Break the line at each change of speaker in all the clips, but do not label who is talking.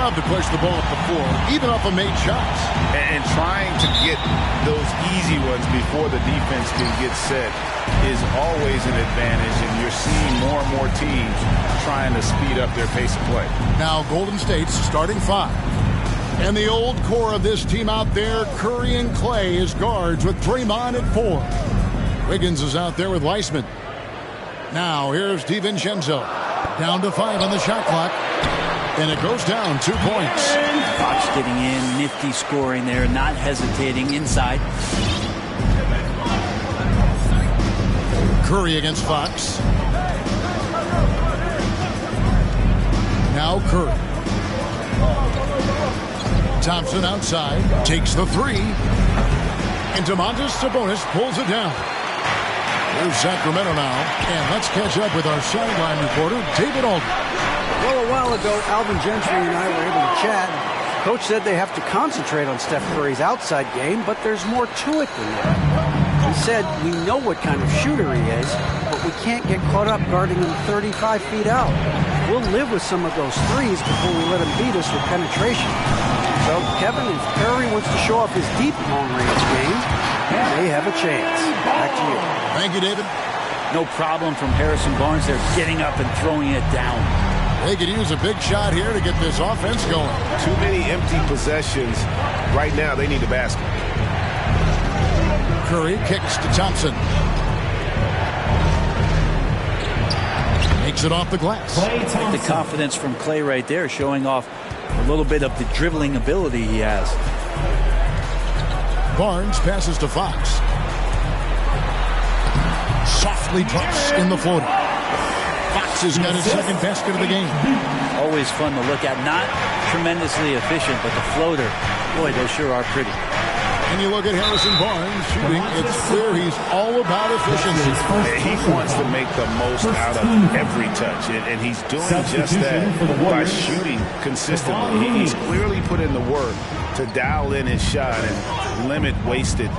love to push the ball up the floor, even off of made shots.
And trying to get those easy ones before the defense can get set is always an advantage, and you're seeing more and more teams trying to speed up their pace of play.
Now Golden State's starting five. And the old core of this team out there, Curry and Clay as guards with Draymond at 4. Wiggins is out there with Weissman. Now here's DiVincenzo. Down to 5 on the shot clock. And it goes down 2 points.
Fox getting in, nifty scoring there, not hesitating inside.
Curry against Fox. Now Curry. Thompson outside, takes the 3. And Domantas Sabonis pulls it down. Here's Sacramento now. And let's catch up with our sideline reporter, David Aldridge.
Well, a while ago, Alvin Gentry and I were able to chat. Coach said they have to concentrate on Steph Curry's outside game, but there's more to it than that. He said, we know what kind of shooter he is, but we can't get caught up guarding him 35 feet out. We'll live with some of those threes before we let him beat us with penetration. So, Kevin, if Curry wants to show off his deep long-range game, he may have a chance. Back to you.
Thank you, David.
No problem from Harrison Barnes. They're getting up and throwing it down.
They could use a big shot here to get this offense going.
Too many empty possessions. Right now, they need a basket.
Curry kicks to Thompson. Makes it off the glass.
The confidence from Clay right there, showing off a little bit of the dribbling ability he has.
Barnes passes to Fox. Softly drops in the floater. Fox has got his second basket of the game.
Always fun to look at. Not tremendously efficient, but the floater, boy, those sure are pretty.
And you look at Harrison Barnes shooting, it's clear he's all about efficiency.
He wants to make the most out of every touch, and he's doing just that by shooting consistently. He's clearly put in the work to dial in his shot and limit wasted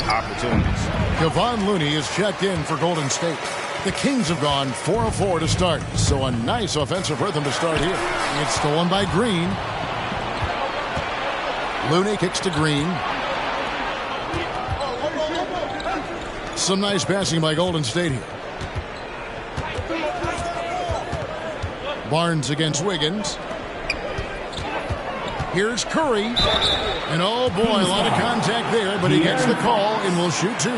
opportunities.
Kevon Looney is checked in for Golden State. The Kings have gone 4 of 4 to start, so a nice offensive rhythm to start here. It's stolen by Green. Looney kicks to Green. Some nice passing by Golden State here. Barnes against Wiggins. Here's Curry. And oh boy, a lot of contact there, but he gets the call and will shoot 2.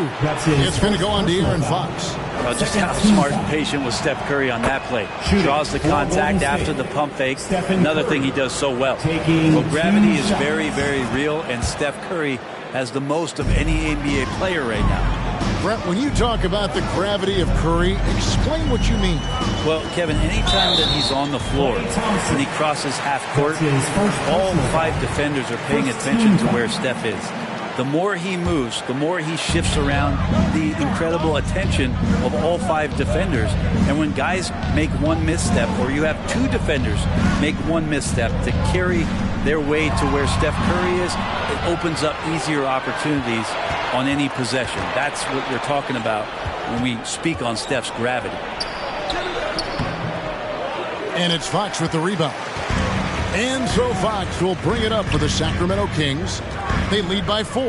It's going to go on De'Aaron Fox.
Well, just how smart and patient was Steph Curry on that play. Draws the contact after the pump fake. Another thing he does so well. Well, gravity is very, very real, and Steph Curry has the most of any NBA player right now.
Brett, when you talk about the gravity of Curry, explain what you mean.
Well, Kevin, anytime that he's on the floor, when he crosses half court, all 5 defenders are paying attention to where Steph is. The more he moves, the more he shifts around, the incredible attention of all 5 defenders. And when guys make one misstep, or you have 2 defenders make one misstep to carry their way to where Steph Curry is, it opens up easier opportunities on any possession. That's what we're talking about when we speak on Steph's gravity.
And it's Fox with the rebound. And so Fox will bring it up for the Sacramento Kings. They lead by 4.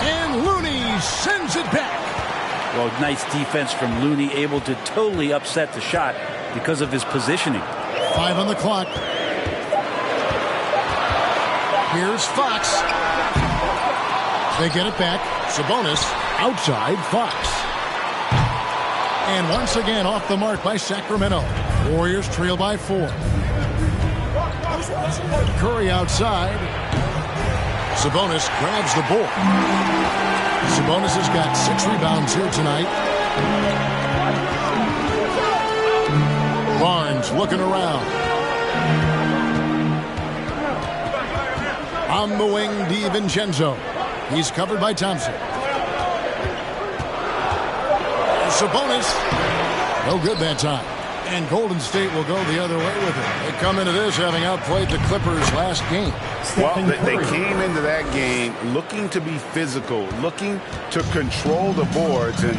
And Looney sends it back.
Well, nice defense from Looney, able to totally upset the shot because of his positioning.
5 on the clock. Here's Fox. They get it back. Sabonis outside Fox. And once again off the mark by Sacramento. Warriors trail by 4. Curry outside. Sabonis grabs the board. Sabonis has got 6 rebounds here tonight. Barnes looking around. On the wing, DiVincenzo. He's covered by Thompson. Sabonis. No good that time. And Golden State will go the other way with it. They come into this having outplayed the Clippers last game.
Well, they came into that game looking to be physical, looking to control the boards, and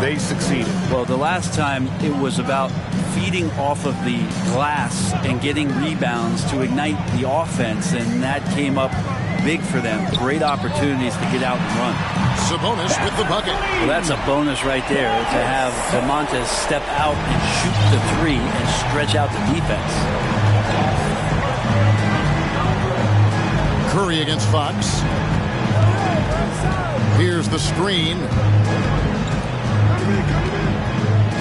they succeeded.
Well, the last time it was about feeding off of the glass and getting rebounds to ignite the offense, and that came up big for them. Great opportunities to get out and run.
Sabonis with the bucket.
Well, that's a bonus right there to have Lamonte step out and shoot the three and stretch out the defense.
Curry against Fox. Here's the screen.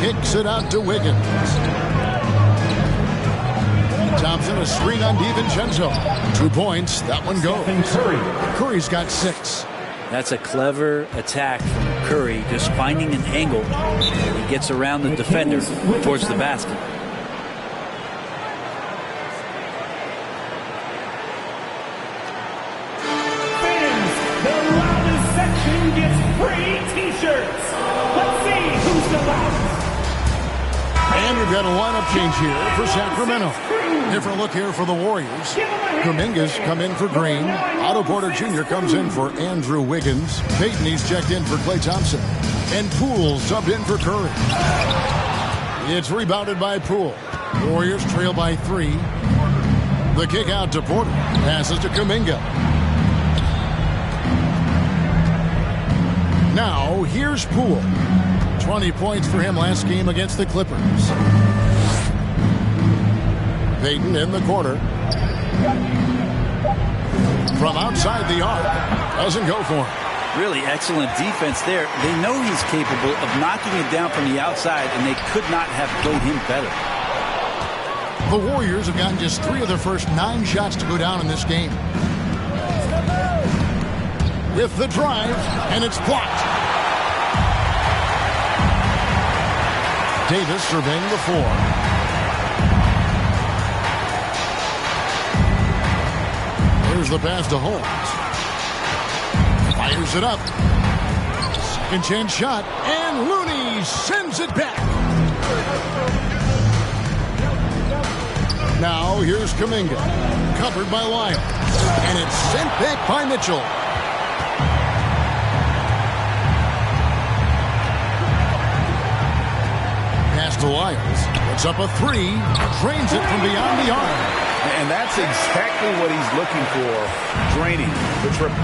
Kicks it out to Wiggins. Thompson, a screen on DiVincenzo. 2 points. That one goes. Curry's got 6.
That's a clever attack from Curry, just finding an angle. He gets around the defender towards the basket.
Fans, the loudest section gets free T-shirts. Let's see who's the loudest.
And we've got a lineup change here for Sacramento. Different look here for the Warriors. Kuminga's come in for Green. Otto Porter Jr. comes in for Andrew Wiggins. Payton, he's checked in for Klay Thompson. And Poole subbed in for Curry. It's rebounded by Poole. Warriors trail by 3. The kick out to Porter. Passes to Kuminga. Now, here's Poole. 20 points for him last game against the Clippers. Payton in the corner. From outside the arc. Doesn't go for him.
Really excellent defense there. They know he's capable of knocking it down from the outside, and they could not have played him better.
The Warriors have gotten just 3 of their first 9 shots to go down in this game. With the drive, and it's blocked. Davis surveying the floor. Here's the pass to Holmes. Fires it up. Second chance shot, and Looney sends it back. Now here's Kuminga. Covered by Lyles. And it's sent back by Mitchell. Pass to Lyles. Puts up a 3. Drains it from beyond the arc.
And that's exactly what he's looking for, draining the triple.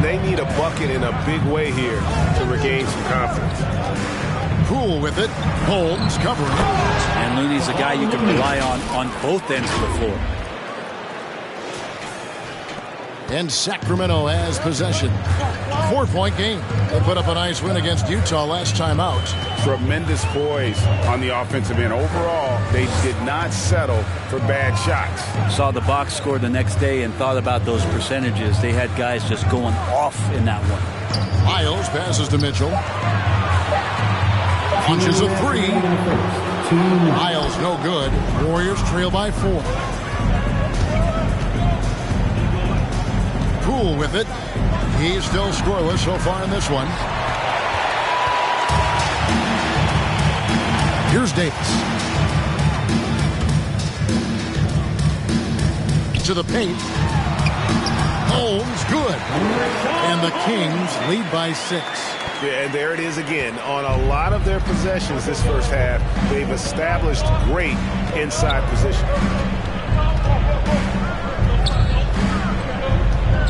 They need a bucket in a big way here to regain some confidence.
Poole with it. Holmes covering.
And Looney's a guy you can rely on both ends of the floor.
And Sacramento has possession. 4-point game. They put up a nice win against Utah last time out.
Tremendous poise on the offensive end. Overall, they did not settle for bad shots.
Saw the box score the next day and thought about those percentages. They had guys just going off in that one.
Lyles passes to Mitchell. Punches a 3. Lyles no good. Warriors trail by 4. Poole with it. He's still scoreless so far in this one. Here's Davis. To the paint. Holmes good. And the Kings lead by 6.
Yeah, and there it is again. On a lot of their possessions this first half, they've established great inside position.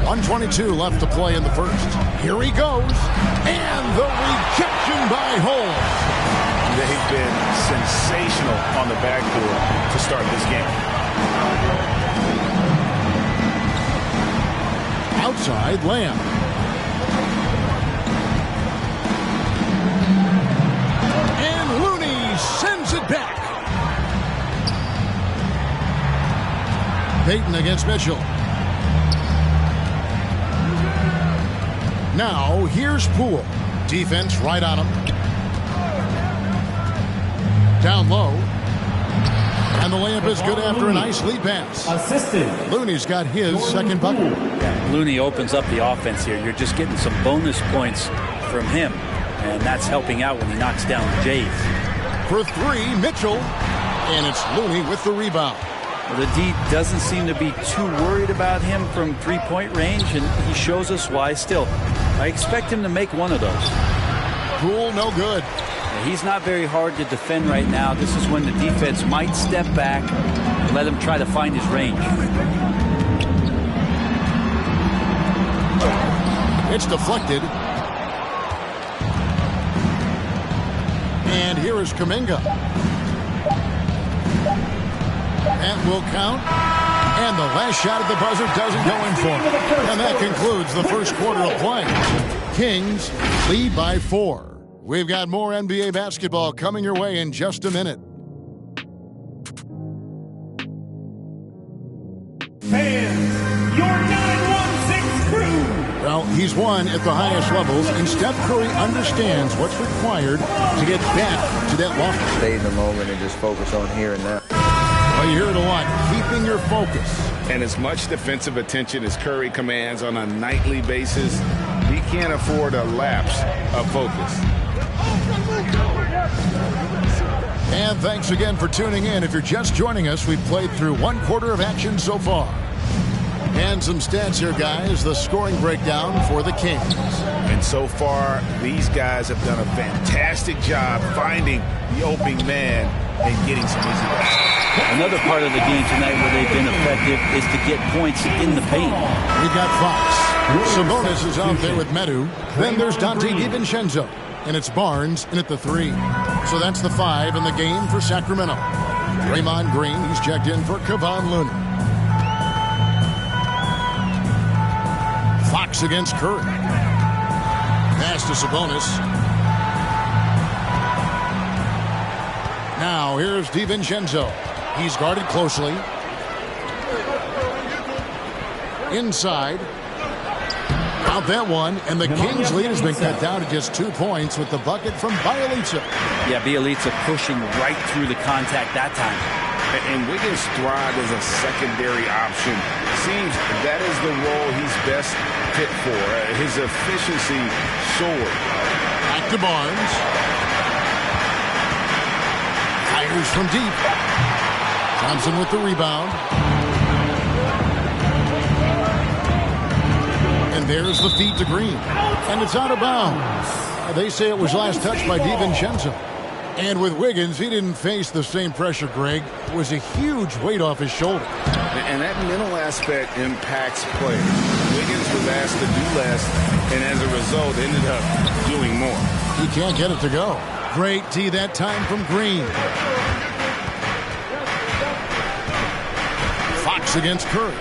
1:22 left to play in the first. Here he goes. And the rejection by Holmes.
They've been sensational on the backboard to start this game.
Outside Lamb. And Looney sends it back. Payton against Mitchell. Now, here's Poole. Defense right on him. Down low. And the layup is good after a nice lead pass.
Assisted.
Looney's got his second bucket.
Looney opens up the offense here. You're just getting some bonus points from him, and that's helping out when he knocks down Jays.
For 3, Mitchell. And it's Looney with the rebound.
Well, the D doesn't seem to be too worried about him from three-point range, and he shows us why still. I expect him to make one of those.
Poole no good.
He's not very hard to defend right now. This is when the defense might step back and let him try to find his range.
It's deflected. And here is Kuminga. That will count. And the last shot at the buzzer doesn't go in for him. And that concludes the first quarter of play. Kings lead by 4. We've got more NBA basketball coming your way in just a minute.
Fans, your 916 crew.
Well, he's won at the highest levels, and Steph Curry understands what's required to get back to that locker.
Stay in the moment and just focus on here and now.
Well, you hear it a lot, keeping your focus.
And as much defensive attention as Curry commands on a nightly basis, he can't afford a lapse of focus.
And thanks again for tuning in. If you're just joining us, we've played through one quarter of action so far. And some stats here, guys. The scoring breakdown for the Kings.
And so far, these guys have done a fantastic job finding the opening man and getting some easy baskets.
Another part of the game tonight where they've been effective is to get points in the paint.
We've got Fox. Sabonis is out there with Medu. Then there's Dante DiVincenzo. And it's Barnes in at the 3. So that's the 5 in the game for Sacramento. Draymond Green, he's checked in for Kevon Looney. Fox against Curry. Pass to Sabonis. Now here's DiVincenzo. He's guarded closely. Inside. Out that one, and the Kings' lead has been cut down to just 2 points with the bucket from Bielitsa.
Yeah, Bielitsa pushing right through the contact that time.
And Wiggins thrived as a secondary option. Seems that is the role he's best fit for. His efficiency soared.
Back to Barnes. Fires from deep. Thompson with the rebound. And there's the feed to Green. And it's out of bounds. They say it was last touched by DiVincenzo. And with Wiggins, he didn't face the same pressure, Greg. It was a huge weight off his shoulder.
And that mental aspect impacts play. Wiggins was asked to do less, and as a result, ended up doing more.
He can't get it to go. Great D that time from Green. Fox against Curry.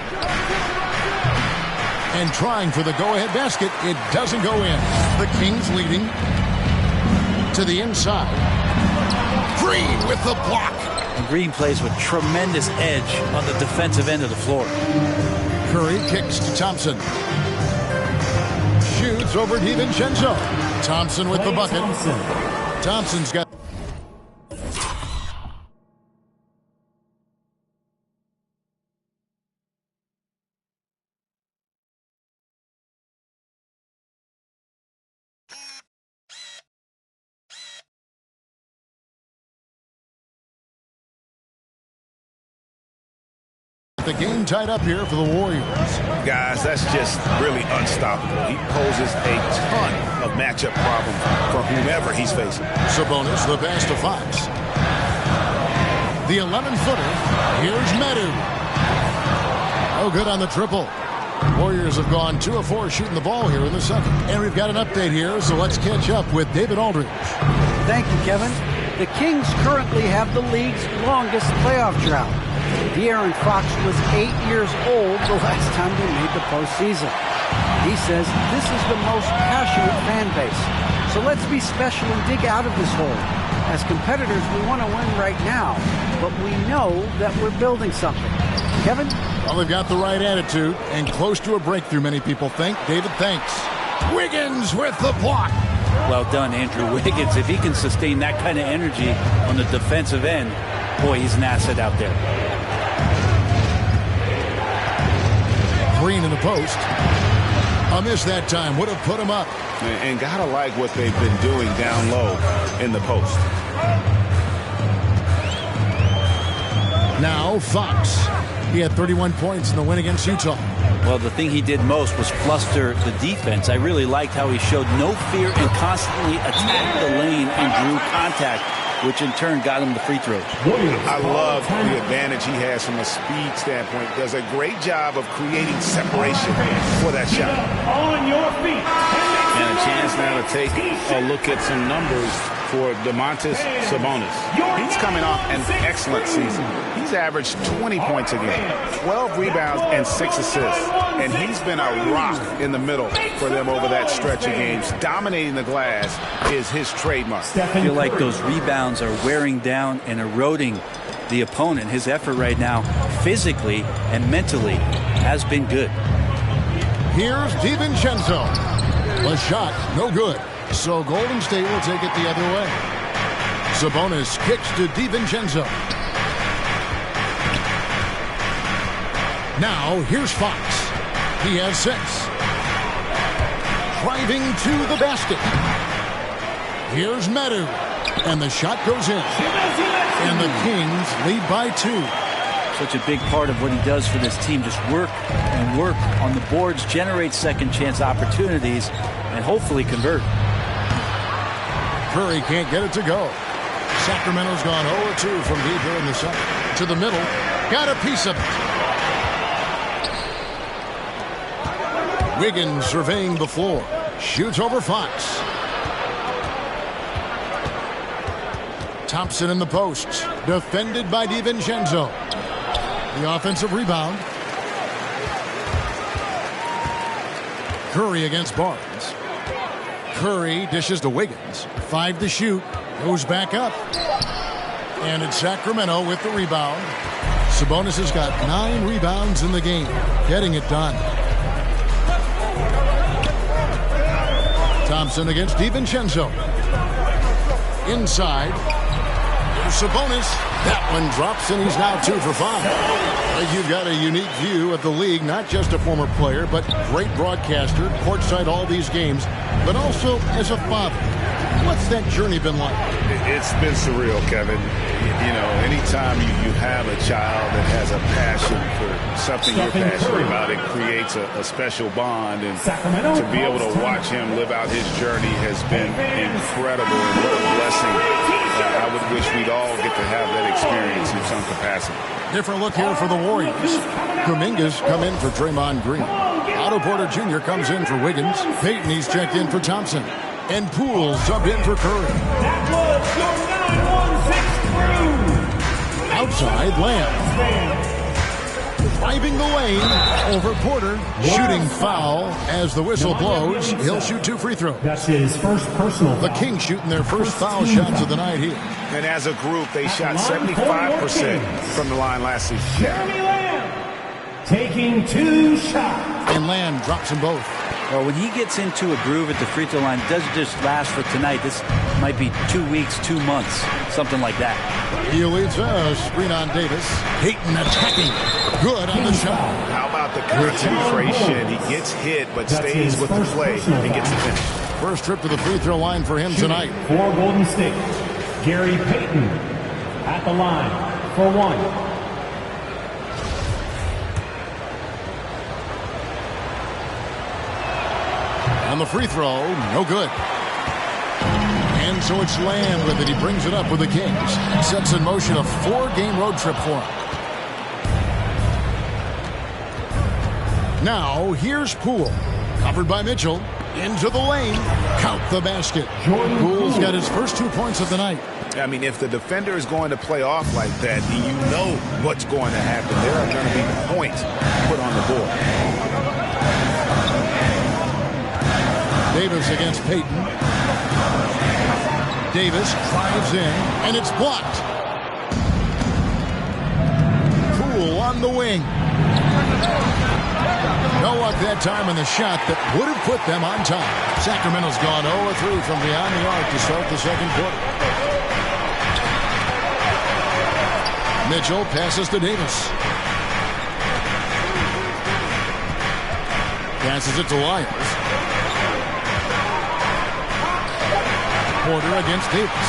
And trying for the go-ahead basket. It doesn't go in. The Kings leading to the inside. Green with the block.
And Green plays with tremendous edge on the defensive end of the floor.
Curry kicks to Thompson. Shoots over DiVincenzo. Thompson with the bucket. Thompson's got... The game tied up here for the Warriors.
Guys, that's just really unstoppable. He poses a ton of matchup problems for whomever he's facing.
Sabonis, the pass to Fox. The 11-footer. Here's Medu. Oh, good on the triple. Warriors have gone 2 of 4 shooting the ball here in the second. And we've got an update here, so let's catch up with David Aldridge.
Thank you, Kevin. The Kings currently have the league's longest playoff drought. De'Aaron Fox was 8 years old the last time they made the postseason. He says this is the most passionate fan base. So let's be special and dig out of this hole. As competitors, we want to win right now, but we know that we're building something. Kevin?
Well, they've got the right attitude and close to a breakthrough, many people think. David, thanks. Wiggins with the block.
Well done, Andrew Wiggins. If he can sustain that kind of energy on the defensive end, boy, he's an asset out there.
Green in the post. A miss that time. Would have put him up.
And gotta like what they've been doing down low in the post.
Now Fox. He had 31 points in the win against Utah.
Well, the thing he did most was fluster the defense. I really liked how he showed no fear and constantly attacked the lane and drew contact, which in turn got him the free throws.
I love the advantage he has from a speed standpoint. Does a great job of creating separation for that shot.
On your feet.
And a chance now to take a look at some numbers for Domantas Sabonis. He's coming off an excellent season. He's averaged 20 points a game, 12 rebounds, and 6 assists. And he's been a rock in the middle for them over that stretch of games. Dominating the glass is his trademark.
I feel like those rebounds are wearing down and eroding the opponent. His effort right now, physically and mentally, has been good.
Here's DiVincenzo. The shot, no good. So Golden State will take it the other way. Sabonis kicks to DiVincenzo. Now here's Fox. He has 6. Driving to the basket. Here's Madden. And the shot goes in. And the Kings lead by 2.
Such a big part of what he does for this team. Just work and work on the boards, generate second chance opportunities, and hopefully convert.
Curry can't get it to go. Sacramento's gone 0-2 from deep here in the second. To the middle. Got a piece of it. Wiggins surveying the floor. Shoots over Fox. Thompson in the posts. Defended by DiVincenzo. The offensive rebound. Curry against Barnes. Curry dishes to Wiggins. 5 to shoot. Goes back up. And it's Sacramento with the rebound. Sabonis has got 9 rebounds in the game. Getting it done. Thompson against DiVincenzo. Inside. There's Sabonis. That one drops, and he's now 2 for 5. You've got a unique view of the league, not just a former player, but great broadcaster, courtside all these games, but also as a father. What's that journey been like?
It's been surreal, Kevin. You know, anytime you have a child that has a passion for something you're passionate about, it creates a special bond. And to be able to watch him live out his journey has been incredible, and what a blessing. I would wish we'd all get to have that experience in some capacity.
Different look here for the Warriors. Kuminga's come in for Draymond Green. Otto Porter Jr. comes in for Wiggins. Payton, he's checked in for Thompson. And Poole subbed in for Curry.
That was your 916 crew.
Outside, Lamb. Driving the lane over Porter. Shooting foul as the whistle blows. He'll shoot 2 free throws.
That's his first personal foul.
The Kings shooting their first foul shots of the night here.
And as a group, they shot 75% from the line last season.
Jeremy Lamb
taking 2 shots.
And Lamb drops them both.
Well, when he gets into a groove at the free throw line, it doesn't just last for tonight. This might be 2 weeks, 2 months, something like that.
He leads us. Screen on Davis. Payton attacking. Good on the shot.
How about the concentration? He gets hit, but stays with the play and gets the finish.
First trip to the free throw line for him tonight.
For Golden State, Gary Payton at the line for 1.
On the free throw, no good. And so it's Lamb with it. He brings it up with the Kings. Sets in motion a 4-game road trip for him. Now, here's Poole. Covered by Mitchell. Into the lane. Count the basket. Poole's got his first 2 points of the night.
I mean, if the defender is going to play off like that, you know what's going to happen. There are going to be points put on the board.
Davis against Payton. Davis drives in, and it's blocked. Poole on the wing. No luck that time in the shot that would have put them on top. Sacramento's gone 0-3 from beyond the arc to start the second quarter. Mitchell passes to Davis. Passes it to Lyles. Porter against Davis.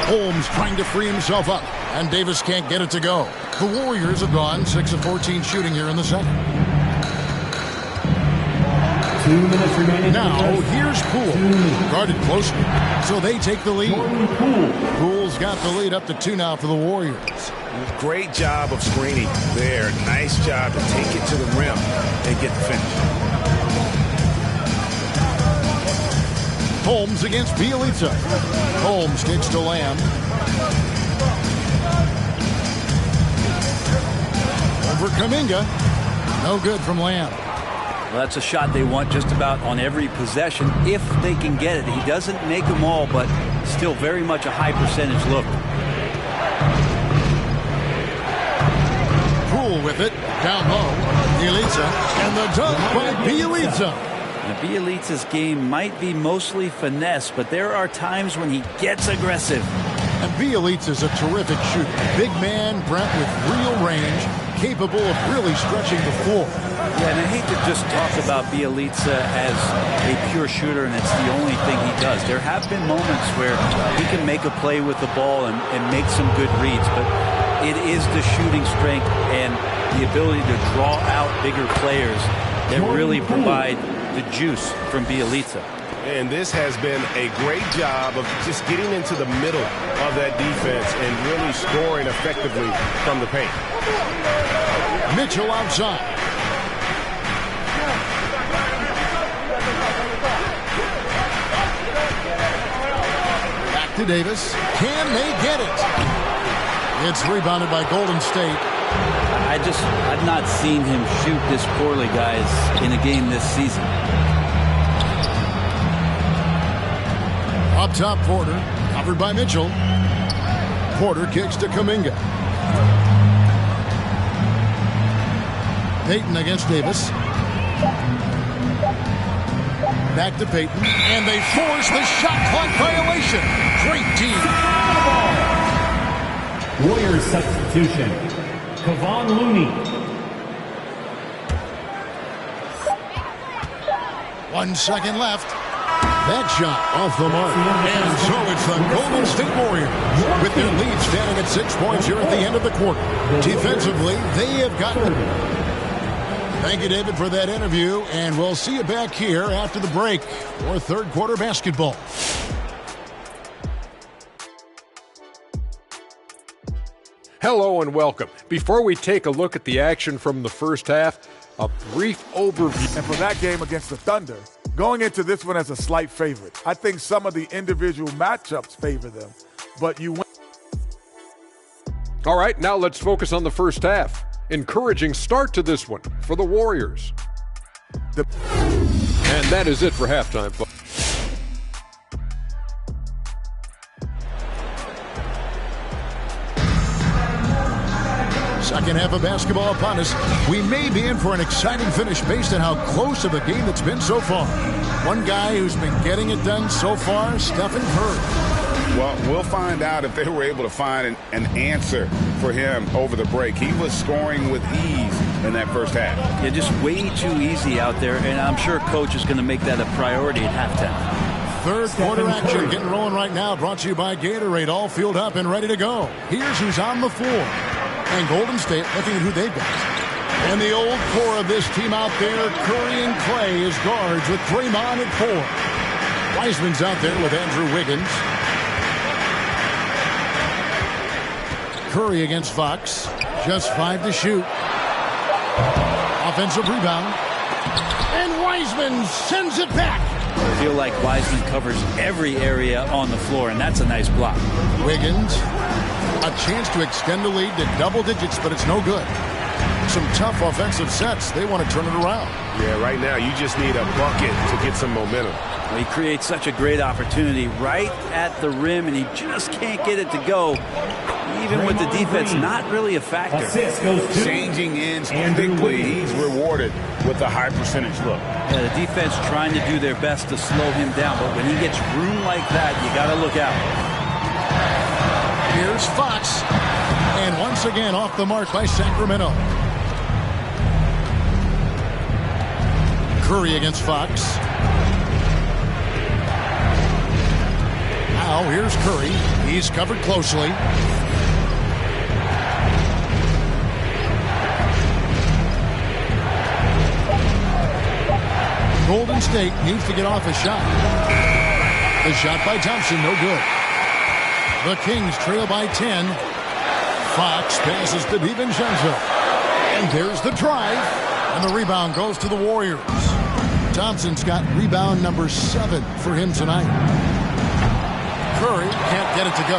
Holmes trying to free himself up, and Davis can't get it to go. The Warriors have gone 6 of 14 shooting here in the second.
2 minutes remaining.
Now, here's Poole. Guarded closely, so they take the lead. Poole's got the lead up to 2 now for the Warriors.
Great job of screening there. Nice job to take it to the rim and get the finish.
Holmes against Bielitsa. Holmes kicks to Lamb. Over Kuminga. No good from Lamb.
Well, that's a shot they want just about on every possession if they can get it. He doesn't make them all, but still very much a high percentage look.
Poole with it. Down low. Bielitsa. And the dunk by Bielitsa.
Now, Bielitsa's game might be mostly finesse, but there are times when he gets aggressive.
And Bielitsa's a terrific shooter. Big man, Brent, with real range, capable of really stretching the floor.
Yeah, and I hate to just talk about Bielitsa as a pure shooter and it's the only thing he does. There have been moments where he can make a play with the ball and make some good reads, but it is the shooting strength and the ability to draw out bigger players that really provide the juice from Bielitsa.
And this has been a great job of just getting into the middle of that defense and really scoring effectively from the paint.
Mitchell outside. Back to Davis. Can they get it? It's rebounded by Golden State.
I've not seen him shoot this poorly, guys, in a game this season.
Up top, Porter. Covered by Mitchell. Porter kicks to Kuminga. Payton against Davis. Back to Payton. And they force the shot clock violation. Great team.
Warriors substitution. Kevon Looney.
1 second left. That shot off the mark. And so it's the Golden State Warriors with their lead standing at 6 points here at the end of the quarter. Defensively, they have gotten it. Thank you, David, for that interview, and we'll see you back here after the break for third quarter basketball.
Hello and welcome. Before we take a look at the action from the first half, a brief overview.
And for that game against the Thunder, going into this one as a slight favorite. I think some of the individual matchups favor them, but you win.
All right, now let's focus on the first half. Encouraging start to this one for the Warriors. And that is it for halftime, folks.
Second half of basketball upon us. We may be in for an exciting finish based on how close of a game it's been so far. One guy who's been getting it done so far, Stephen Curry.
Well, we'll find out if they were able to find an answer for him over the break. He was scoring with ease in that first half.
Yeah, just way too easy out there, and I'm sure Coach is going to make that a priority at halftime.
Third quarter action getting rolling right now, brought to you by Gatorade, all fueled up and ready to go. Here's who's on the floor. And Golden State looking at who they've got. And the old core of this team out there, Curry and Clay as guards with Draymond at 4. Wiseman's out there with Andrew Wiggins. Curry against Fox. Just 5 to shoot. Offensive rebound. And Wiseman sends it back.
I feel like Wiseman covers every area on the floor, and that's a nice block.
Wiggins. A chance to extend the lead to double digits, but it's no good. Some tough offensive sets. They want to turn it around.
Yeah, right now you just need a bucket to get some momentum.
Well, he creates such a great opportunity right at the rim, and he just can't get it to go. Even with the defense not really a factor.
Changing ends quickly, he's rewarded with a high percentage look.
Yeah, the defense trying to do their best to slow him down, but when he gets room like that, you got to look out.
Here's Fox. And once again off the mark by Sacramento. Curry against Fox. Now here's Curry. He's covered closely. Golden State needs to get off a shot. The shot by Thompson, no good. The Kings trail by 10. Fox passes to DiVincenzo. And there's the drive. And the rebound goes to the Warriors. Thompson's got rebound number 7 for him tonight. Curry can't get it to go.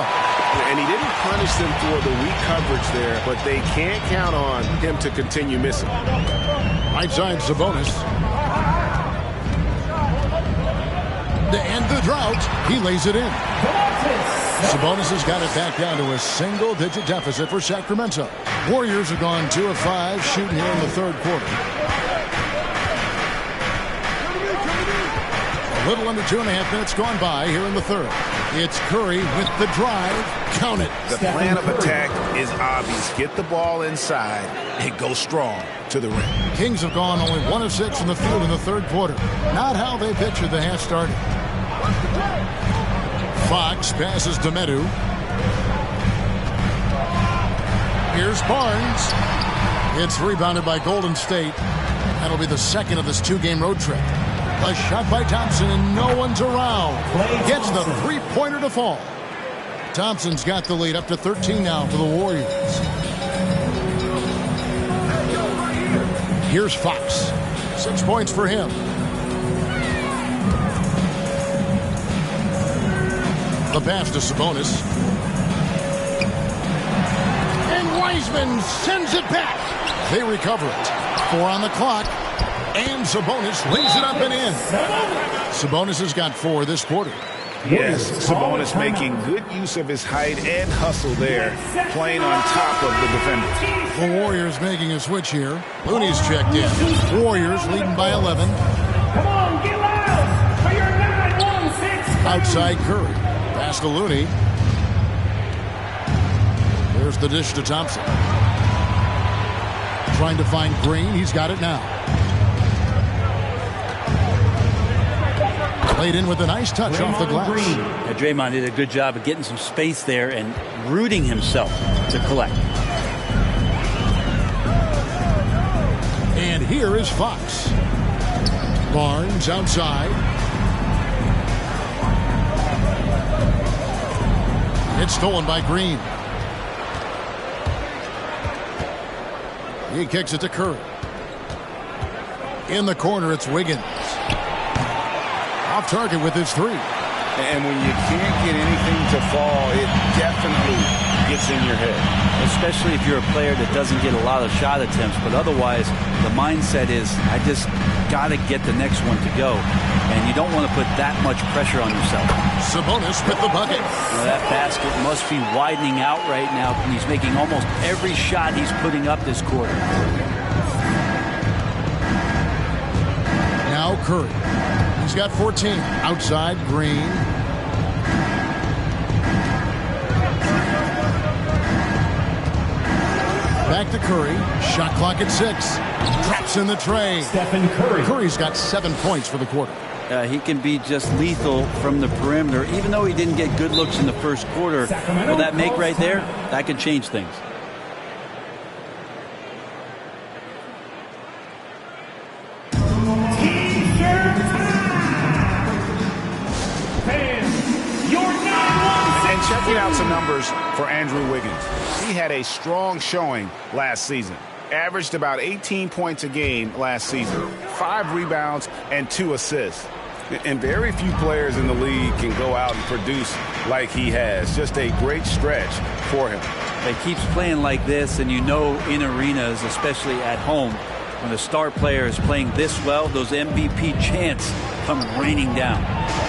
And he didn't punish them for the weak coverage there, but they can't count on him to continue missing.
Right side, Sabonis. To end the drought, he lays it in. Sabonis has got it back down to a single-digit deficit for Sacramento. Warriors have gone 2 of 5 shooting here in the third quarter. A little under 2.5 minutes gone by here in the third. It's Curry with the drive. Count it.
The plan of attack is obvious. Get the ball inside and go strong to the rim.
Kings have gone only 1 of 6 from the field in the third quarter. Not how they pictured the half started. Fox passes to Medu. Here's Barnes. It's rebounded by Golden State. That'll be the second of this 2-game road trip. A shot by Thompson, and no one's around. Gets the three-pointer to fall. Thompson's got the lead up to 13 now for the Warriors. Here's Fox. 6 points for him. The pass to Sabonis. And Wiseman sends it back. They recover it. 4 on the clock. And Sabonis lays it up and in. Sabonis has got 4 this quarter.
Yes, Sabonis making good use of his height and hustle there, playing on top of the defenders.
The Warriors making a switch here. Looney's checked in. Warriors leading by 11.
Come on, get loud for your 9-1-6.
Outside Curry. Pass to Looney. There's the dish to Thompson. Trying to find Green. He's got it now. Played in with a nice touch off the glass.
Yeah, Draymond did a good job of getting some space there and rooting himself to collect.
And here is Fox. Barnes outside. It's stolen by Green. He kicks it to Curry. In the corner, it's Wiggins. Off target with his 3.
And when you can't get anything to fall, it definitely gets in your head.
Especially if you're a player that doesn't get a lot of shot attempts. But otherwise, the mindset is, I just got to get the next one to go. And you don't want to put that much pressure on yourself.
Sabonis with the bucket.
That basket must be widening out right now. And he's making almost every shot he's putting up this quarter.
Now Curry. He's got 14. Outside, Green. Back to Curry. Shot clock at 6. Traps in the tray.
Stephen Curry.
Curry's got 7 points for the quarter.
He can be just lethal from the perimeter. Even though he didn't get good looks in the first quarter, well, that make right there, that could change things.
Checking out some numbers for Andrew Wiggins. He had a strong showing last season. Averaged about 18 points a game last season. 5 rebounds and 2 assists. And very few players in the league can go out and produce like he has. Just a great stretch for him.
He keeps playing like this, and you know in arenas, especially at home, when a star player is playing this well, those MVP chants come raining down.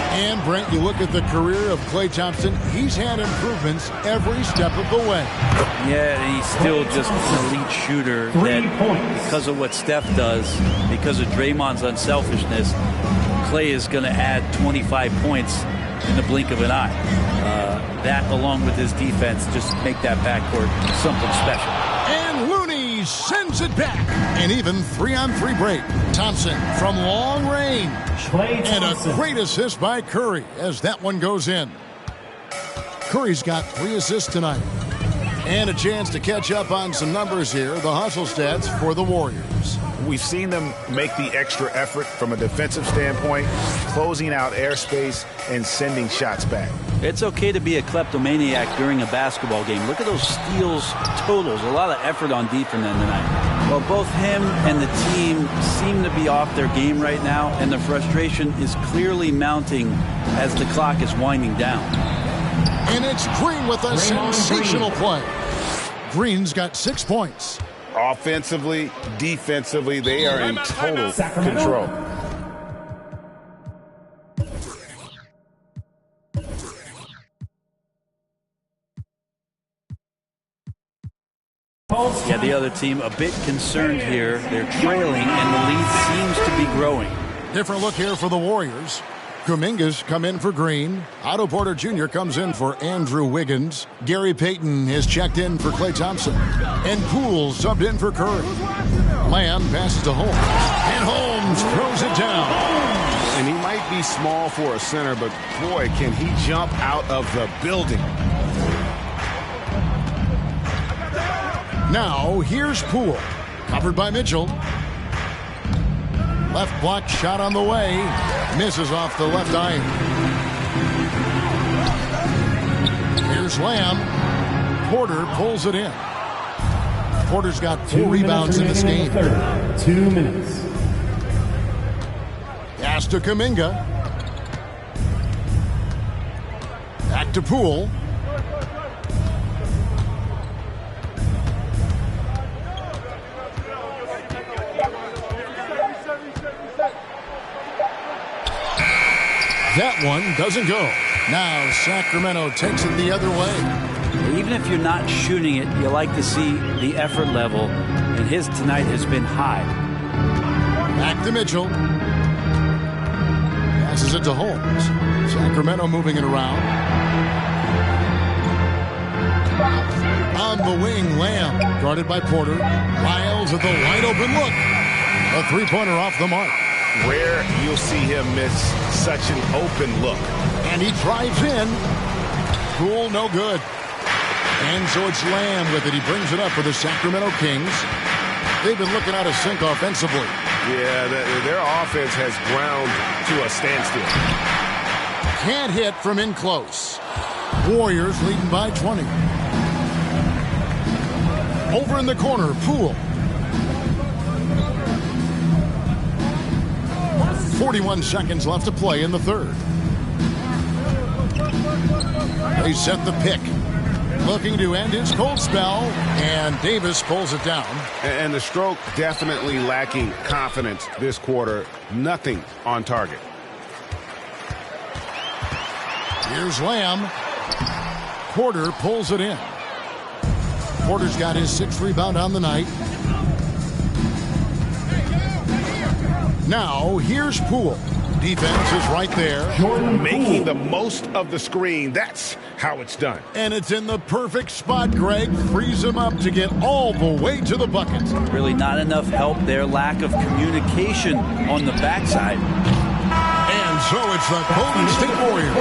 And, Brent, you look at the career of Klay Thompson, he's had improvements every step of the way.
Yeah, and he's still just an elite shooter that, because of what Steph does, because of Draymond's unselfishness, Klay is going to add 25 points in the blink of an eye. That, along with his defense, just make that backcourt something special.
And Looney sends it back. An even 3-on-3 break. Thompson from long range. And a great assist by Curry as that one goes in. Curry's got 3 assists tonight. And a chance to catch up on some numbers here. The hustle stats for the Warriors.
We've seen them make the extra effort from a defensive standpoint, closing out airspace and sending shots back.
It's okay to be a kleptomaniac during a basketball game. Look at those steals totals. A lot of effort on D from them tonight. Well, both him and the team seem to be off their game right now, and the frustration is clearly mounting as the clock is winding down.
And it's Green with a sensational play. Green's got 6 points.
Offensively, defensively, they are in total control.
Yeah, the other team a bit concerned here. They're trailing, and the lead seems to be growing.
Different look here for the Warriors. Kuminga's come in for Green. Otto Porter Jr. comes in for Andrew Wiggins. Gary Payton is checked in for Klay Thompson. And Poole subbed in for Curry. Lamb passes to Holmes. And Holmes throws it down.
And he might be small for a center, but boy, can he jump out of the building.
Now, here's Poole. Covered by Mitchell. Left block shot on the way. Misses off the left eye. Here's Lamb. Porter pulls it in. Porter's got 4 rebounds in this game.
2 minutes.
Pass to Kuminga. Back to Poole. That one doesn't go. Now Sacramento takes it the other way.
Even if you're not shooting it, you like to see the effort level, and his tonight has been high.
Back to Mitchell. Passes it to Holmes. Sacramento moving it around. On the wing, Lamb, guarded by Porter. Lyles with a wide open look. A three-pointer off the mark.
Rare you'll see him miss such an open look.
And he drives in. Poole, no good. And so it's Lamb with it. He brings it up for the Sacramento Kings. They've been looking out of sync offensively.
Yeah, their offense has ground to a standstill.
Can't hit from in close. Warriors leading by 20. Over in the corner, Poole. 41 seconds left to play in the third. They set the pick. Looking to end his cold spell, and Davis pulls it down.
And the stroke definitely lacking confidence this quarter. Nothing on target.
Here's Lamb. Porter pulls it in. Porter's got his 6th rebound on the night. Now, here's Poole. Defense is right there.
Making the most of the screen. That's how it's done.
And it's in the perfect spot, Greg. Frees him up to get all the way to the bucket.
Really not enough help there. Lack of communication on the backside.
And so it's the Golden State Warriors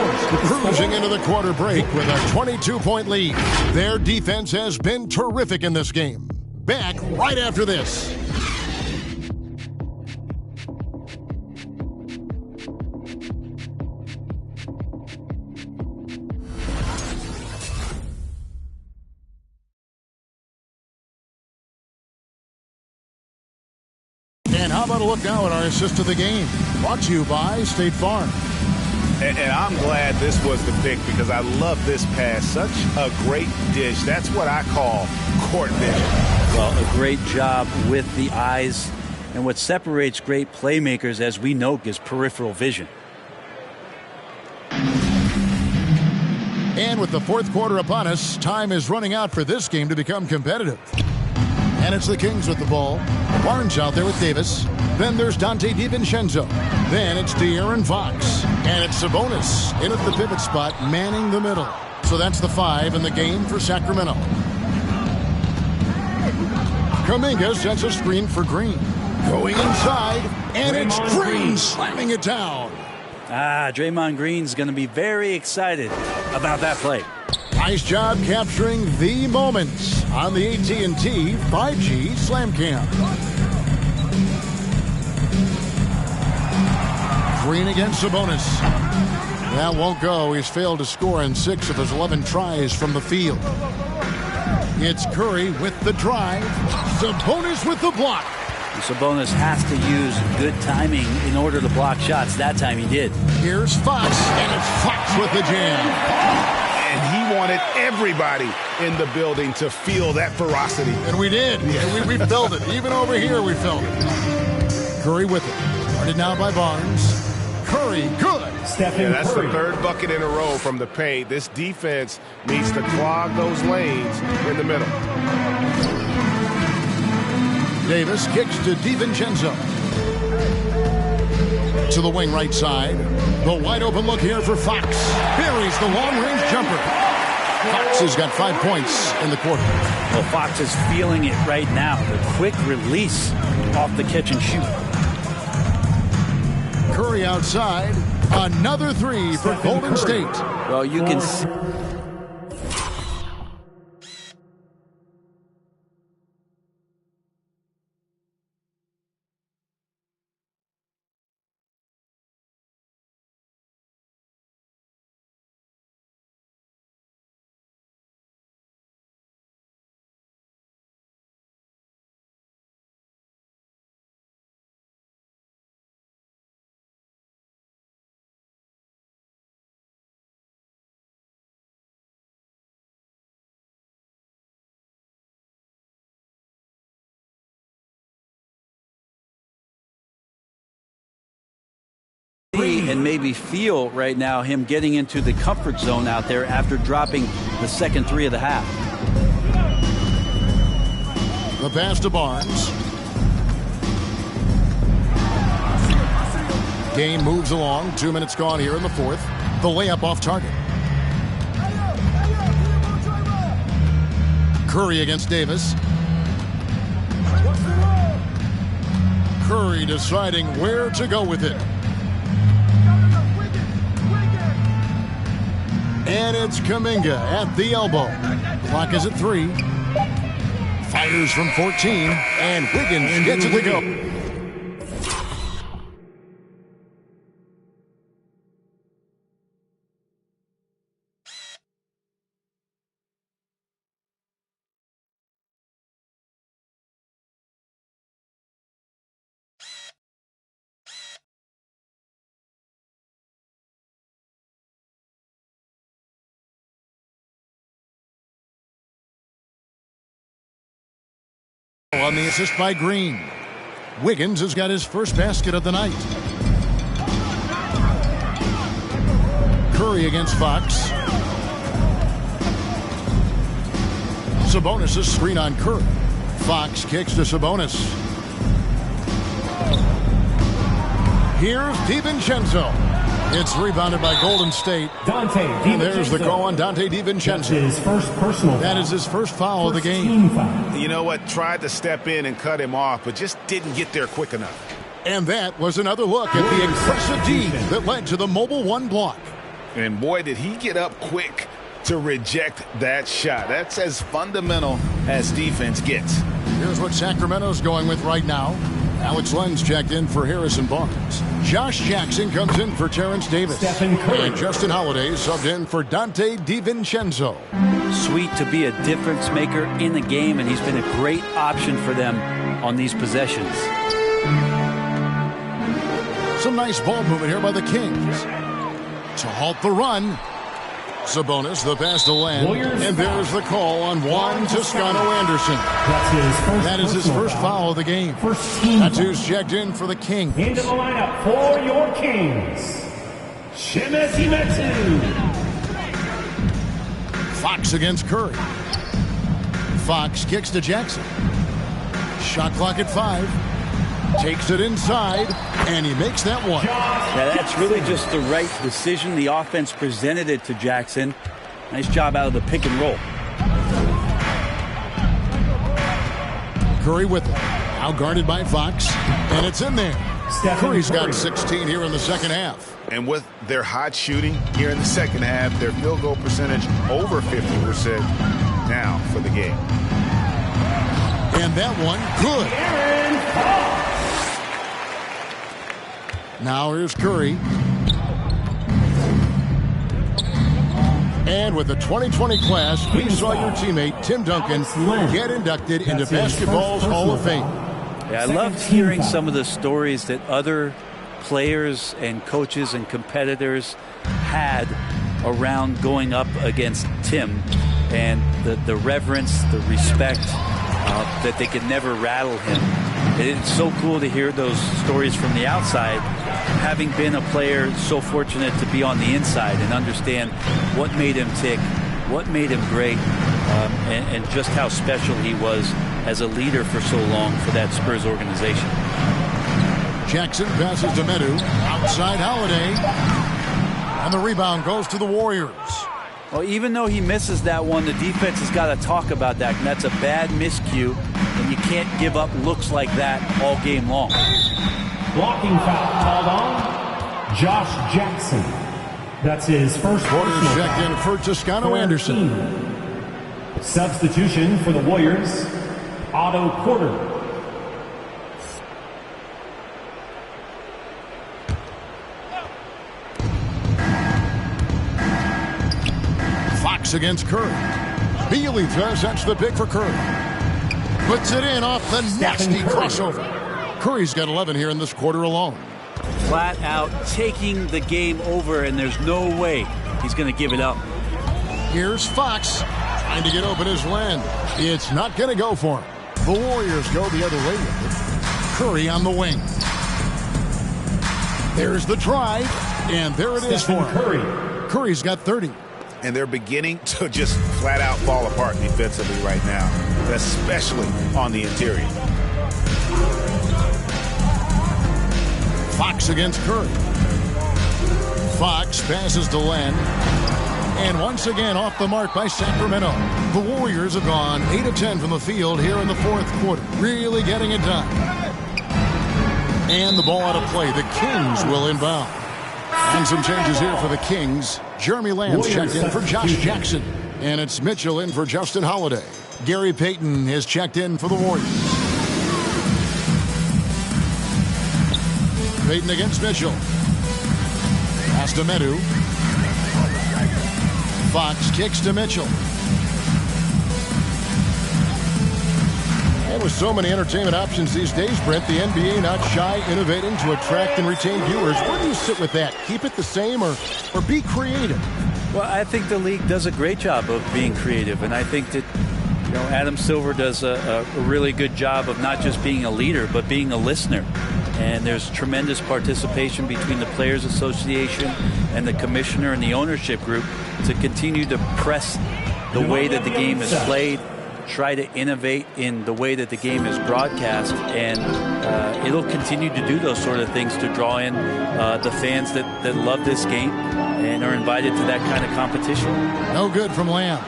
cruising into the quarter break with a 22-point lead. Their defense has been terrific in this game. Back right after this. And how about a look now at our assist of the game? Brought to you by State Farm.
And I'm glad this was the pick because I love this pass. Such a great dish. That's what I call court vision.
Well, a great job with the eyes. And what separates great playmakers, as we know, is peripheral vision.
And with the fourth quarter upon us, time is running out for this game to become competitive. And it's the Kings with the ball. Barnes out there with Davis. Then there's Dante DiVincenzo. Then it's De'Aaron Fox. And it's Sabonis in at the pivot spot, manning the middle. So that's the 5 in the game for Sacramento. Kuminga sets a screen for Green. Going inside, and it's Green slamming it down.
Draymond Green's going to be very excited about that play.
Nice job capturing the moments on the AT&T 5G Slam Cam. Green against Sabonis. That won't go. He's failed to score in 6 of his 11 tries from the field. It's Curry with the drive. Sabonis with the block.
Sabonis has to use good timing in order to block shots. That time he did.
Here's Fox, and it's Fox with the jam.
And he wanted everybody in the building to feel that ferocity.
And we did. Yeah. We felt it. Even over here, we felt it. Curry with it. Guarded now by Barnes. Curry, good.
That's the third bucket in a row from the paint. This defense needs to clog those lanes in the middle.
Davis kicks to DiVincenzo. To the wing right side. The wide open look here for Fox. Buries the long-range jumper. Fox has got 5 points in the quarter.
Well, Fox is feeling it right now. The quick release off the catch and shoot.
Curry outside. Another 3 for Golden State.
Well, you can see. And maybe feel right now him getting into the comfort zone out there after dropping the second 3 of the half.
The pass to Barnes. Game moves along. 2 minutes gone here in the fourth. The layup off target. Curry against Davis. Curry deciding where to go with it. And it's Kuminga at the elbow. Clock is at 3. Fires from 14. And Wiggins gets it to go. On the assist by Green. Wiggins has got his first basket of the night. Curry against Fox. Sabonis' screen on Curry. Fox kicks to Sabonis. Here's DiVincenzo. It's rebounded by Golden State. And there's the call on Dante DiVincenzo.
His first personal
that is his first foul of the game.
You know what? Tried to step in and cut him off, but just didn't get there quick enough.
And that was another look at the impressive D that led to the mobile 1 block.
And boy, did he get up quick to reject that shot. That's as fundamental as defense gets.
Here's what Sacramento's going with right now. Alex Lenz checked in for Harrison Barnes. Josh Jackson comes in for Terrence Davis. And Justin Holiday subbed in for Dante DiVincenzo.
Sweet to be a difference maker in the game, and he's been a great option for them on these possessions.
Some nice ball movement here by the Kings. To halt the run. Sabonis, the pass to Len. And there's the call on Juan Toscano-Anderson. That is his first foul of the game. That's who's checked in for the Kings.
Into the lineup for your Kings, Shemesi Metu.
Fox against Curry. Fox kicks to Jackson. Shot clock at 5. Takes it inside, and he makes that one.
Yeah, that's really just the right decision. The offense presented it to Jackson. Nice job out of the pick and roll.
Curry with it. Now guarded by Fox, and it's in there. Curry's got 16 here in the second half.
And with their hot shooting here in the second half, their field goal percentage over 50% now for the game.
And that one, good. Now here's Curry. And with the 2020 class, we saw your teammate, Tim Duncan, get inducted into basketball's Hall of Fame.
Yeah, I loved hearing some of the stories that other players and coaches and competitors had around going up against Tim, and the reverence, the respect, that they could never rattle him. It's so cool to hear those stories from the outside, having been a player so fortunate to be on the inside and understand what made him tick, what made him great, and just how special he was as a leader for so long for that Spurs organization.
Jackson passes to Medu, outside Holiday, and the rebound goes to the Warriors.
Well, even though he misses that one, the defense has got to talk about that, and that's a bad miscue, and you can't give up looks like that all game long.
Blocking foul called on Josh Jackson. That's his first
Warriors checked in for Toscano Anderson.
Substitution for the Warriors, Otto Porter.
Fox against Curry. Bealey throws, that's the pick for Curry. Puts it in off the nasty crossover. Curry's got 11 here in this quarter alone.
Flat out taking the game over, and there's no way he's going to give it up.
Here's Fox trying to get open his land. It's not going to go for him. The Warriors go the other way with it. Curry on the wing. There's the drive, and there it is for him. Curry's got 30.
And they're beginning to just flat out fall apart defensively right now, especially on the interior.
Fox against Curry. Fox passes to Len. And once again off the mark by Sacramento. The Warriors have gone 8 of 10 from the field here in the fourth quarter. Really getting it done. And the ball out of play. The Kings will inbound. And some changes here for the Kings. Jeremy Lamb's checked in for Josh Jackson. And it's Mitchell in for Justin Holiday. Gary Payton is checked in for the Warriors. Payton against Mitchell. Pass to Medu. Fox kicks to Mitchell. And with so many entertainment options these days, Brent, the NBA not shy, innovating to attract and retain viewers. Where do you sit with that? Keep it the same or be creative?
Well, I think the league does a great job of being creative, and I think that Adam Silver does a really good job of not just being a leader, but being a listener. And there's tremendous participation between the Players Association and the commissioner and the ownership group to continue to press the way that the game is played, try to innovate in the way that the game is broadcast, and it'll continue to do those sort of things to draw in the fans that love this game and are invited to that kind of competition.
No good from Lamb.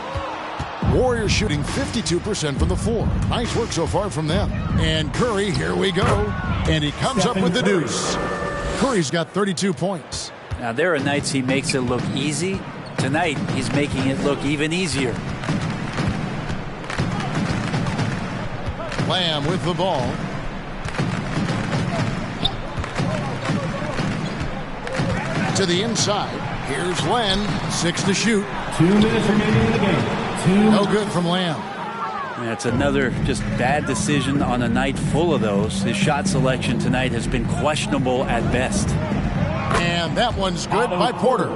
Warriors shooting 52% from the floor. Nice work so far from them. And Curry, here we go. And he comes up with the deuce. Curry's got 32 points.
Now, there are nights he makes it look easy. Tonight, he's making it look even easier.
Lamb with the ball. To the inside. Here's Len. 6 to shoot.
2 minutes remaining in the game.
No good from Lamb.
That's another just bad decision on a night full of those. His shot selection tonight has been questionable at best.
And that one's good by Porter.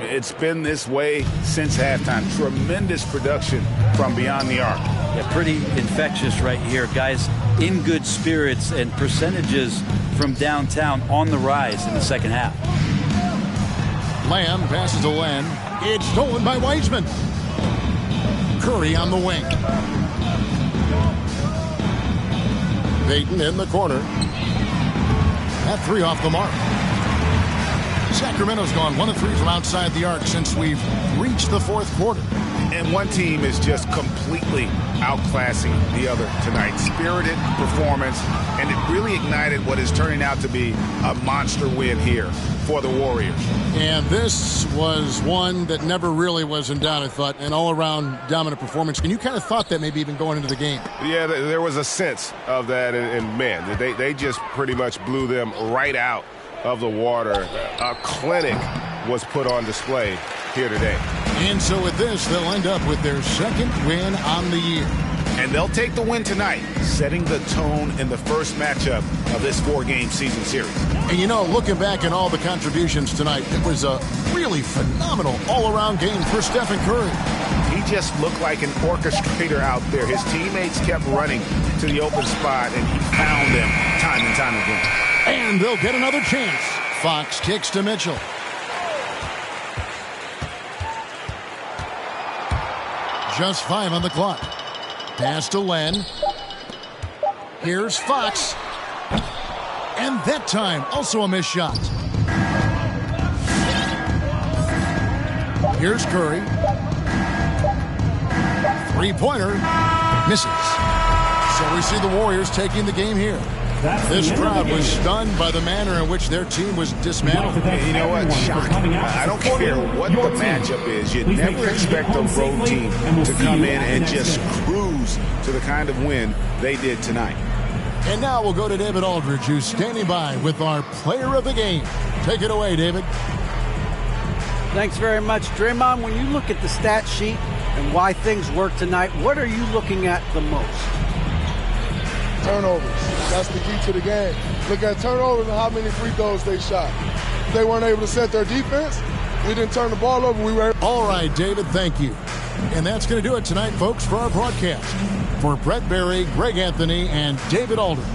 It's been this way since halftime. Tremendous production from beyond the arc.
Yeah, pretty infectious right here. Guys in good spirits, and percentages from downtown on the rise in the second half.
Lamb passes to Len. It's stolen by Wiseman. Curry on the wing. Payton in the corner. That 3 off the mark. Sacramento's gone 1 of 3 from outside the arc since we've reached the fourth quarter.
And one team is just completely outclassing the other tonight. Spirited performance, and it really ignited what is turning out to be a monster win here for the Warriors.
And this was one that never really was in doubt, I thought, an all-around dominant performance. And you kind of thought that maybe even going into the game.
Yeah, there was a sense of that, and man, they just pretty much blew them right out of the water. A clinic was put on display here today.
And so with this, they'll end up with their second win on the year.
And they'll take the win tonight, setting the tone in the first matchup of this 4-game season series.
And you know, looking back at all the contributions tonight, it was a really phenomenal all-around game for Stephen Curry.
He just looked like an orchestrator out there. His teammates kept running to the open spot, and he found them time and time again.
And they'll get another chance. Fox kicks to Mitchell. Just 5 on the clock. Pass to Len. Here's Fox. And that time, also a missed shot. Here's Curry. Three-pointer. Misses. So we see the Warriors taking the game here. This crowd was stunned by the manner in which their team was dismantled.
You know what? Shocking. I don't care what the matchup is. You never expect a road team to come in and just cruise to the kind of win they did tonight.
And now we'll go to David Aldridge, who's standing by with our player of the game. Take it away, David.
Thanks very much, Draymond. When you look at the stat sheet and why things work tonight, what are you looking at the most?
Turnovers. That's the key to the game. Look at turnovers and how many free throws they shot. If they weren't able to set their defense, we didn't turn the ball over. We were.
All right, David, thank you. And that's going to do it tonight, folks, for our broadcast. For Brett Berry, Greg Anthony, and David Aldridge,